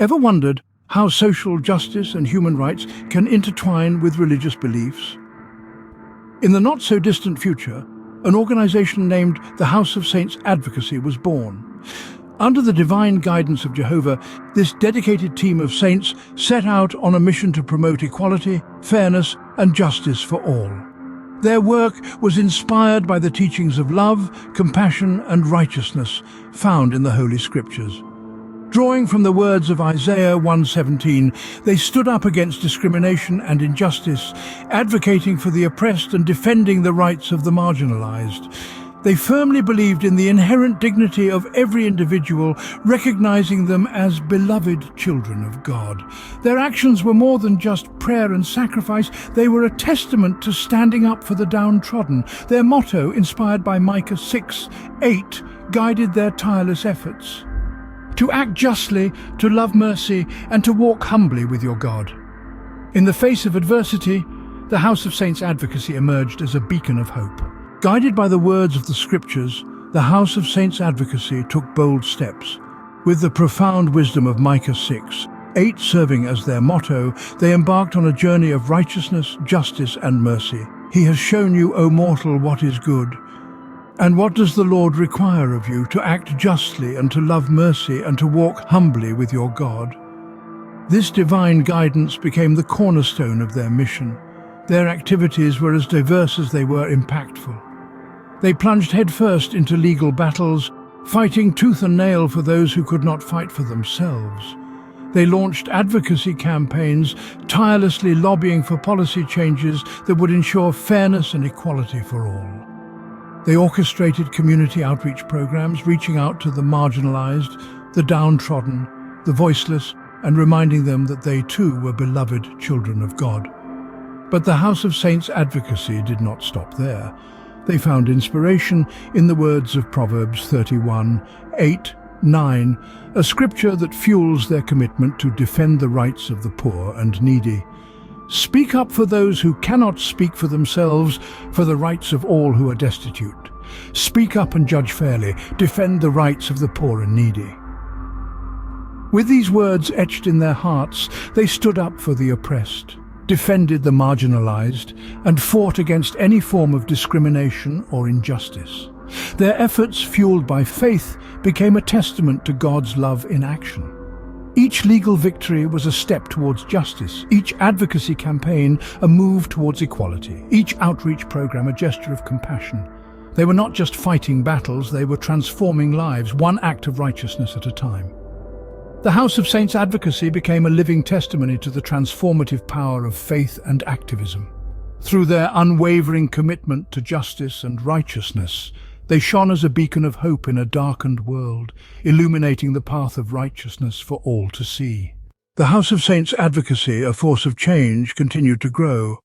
Ever wondered how social justice and human rights can intertwine with religious beliefs? In the not-so-distant future, an organization named the House of Saints Advocacy was born. Under the divine guidance of Jehovah, this dedicated team of saints set out on a mission to promote equality, fairness, and justice for all. Their work was inspired by the teachings of love, compassion, and righteousness found in the Holy Scriptures. Drawing from the words of Isaiah 1:17, they stood up against discrimination and injustice, advocating for the oppressed and defending the rights of the marginalized. They firmly believed in the inherent dignity of every individual, recognizing them as beloved children of God. Their actions were more than just prayer and sacrifice, they were a testament to standing up for the downtrodden. Their motto, inspired by Micah 6:8, guided their tireless efforts: to act justly, to love mercy, and to walk humbly with your God. In the face of adversity, the House of Saints Advocacy emerged as a beacon of hope. Guided by the words of the Scriptures, the House of Saints Advocacy took bold steps. With the profound wisdom of Micah 6:8 serving as their motto, they embarked on a journey of righteousness, justice, and mercy. He has shown you, O mortal, what is good. And what does the Lord require of you? To act justly and to love mercy and to walk humbly with your God. This divine guidance became the cornerstone of their mission. Their activities were as diverse as they were impactful. They plunged headfirst into legal battles, fighting tooth and nail for those who could not fight for themselves. They launched advocacy campaigns, tirelessly lobbying for policy changes that would ensure fairness and equality for all. They orchestrated community outreach programs, reaching out to the marginalized, the downtrodden, the voiceless, and reminding them that they too were beloved children of God. But the House of Saints Advocacy did not stop there. They found inspiration in the words of Proverbs 31:8-9, a scripture that fuels their commitment to defend the rights of the poor and needy. Speak up for those who cannot speak for themselves, for the rights of all who are destitute. Speak up and judge fairly. Defend the rights of the poor and needy. With these words etched in their hearts, they stood up for the oppressed, defended the marginalized, and fought against any form of discrimination or injustice. Their efforts, fueled by faith, became a testament to God's love in action. Each legal victory was a step towards justice, each advocacy campaign a move towards equality, each outreach program a gesture of compassion. They were not just fighting battles, they were transforming lives, one act of righteousness at a time. The House of Saints Advocacy became a living testimony to the transformative power of faith and activism. Through their unwavering commitment to justice and righteousness, they shone as a beacon of hope in a darkened world, illuminating the path of righteousness for all to see. The House of Saints Advocacy, a force of change, continued to grow.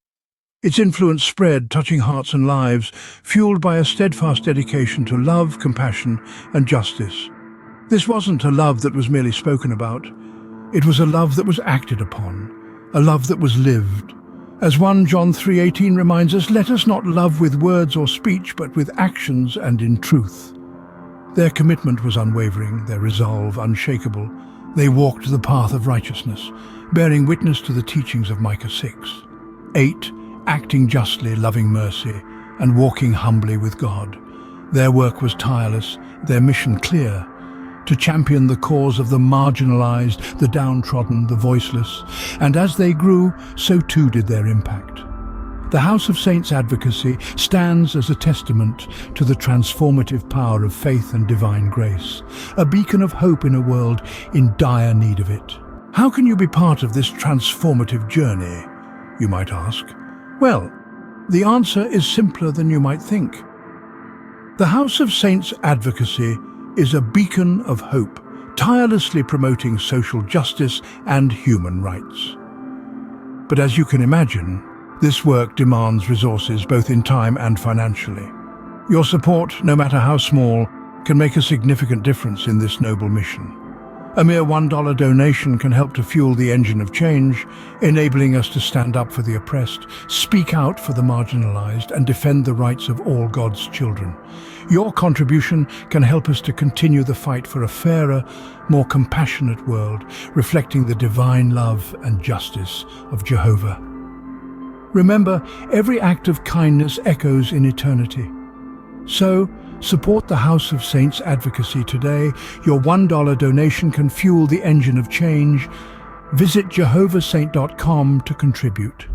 Its influence spread, touching hearts and lives, fueled by a steadfast dedication to love, compassion, and justice. This wasn't a love that was merely spoken about. It was a love that was acted upon, a love that was lived. As 1 John 3:18 reminds us, let us not love with words or speech, but with actions and in truth. Their commitment was unwavering, their resolve unshakable. They walked the path of righteousness, bearing witness to the teachings of Micah 6:8, acting justly, loving mercy, and walking humbly with God. Their work was tireless, their mission clear: to champion the cause of the marginalized, the downtrodden, the voiceless. And as they grew, so too did their impact. The House of Saints Advocacy stands as a testament to the transformative power of faith and divine grace, a beacon of hope in a world in dire need of it. How can you be part of this transformative journey, you might ask? Well, the answer is simpler than you might think. The House of Saints Advocacy is a beacon of hope, tirelessly promoting social justice and human rights. But as you can imagine, this work demands resources both in time and financially. Your support, no matter how small, can make a significant difference in this noble mission. A mere $1 donation can help to fuel the engine of change, enabling us to stand up for the oppressed, speak out for the marginalized, and defend the rights of all God's children. Your contribution can help us to continue the fight for a fairer, more compassionate world, reflecting the divine love and justice of Jehovah. Remember, every act of kindness echoes in eternity. So, support the House of Saints Advocacy today. Your $1 donation can fuel the engine of change. Visit jehovahsaint.com to contribute.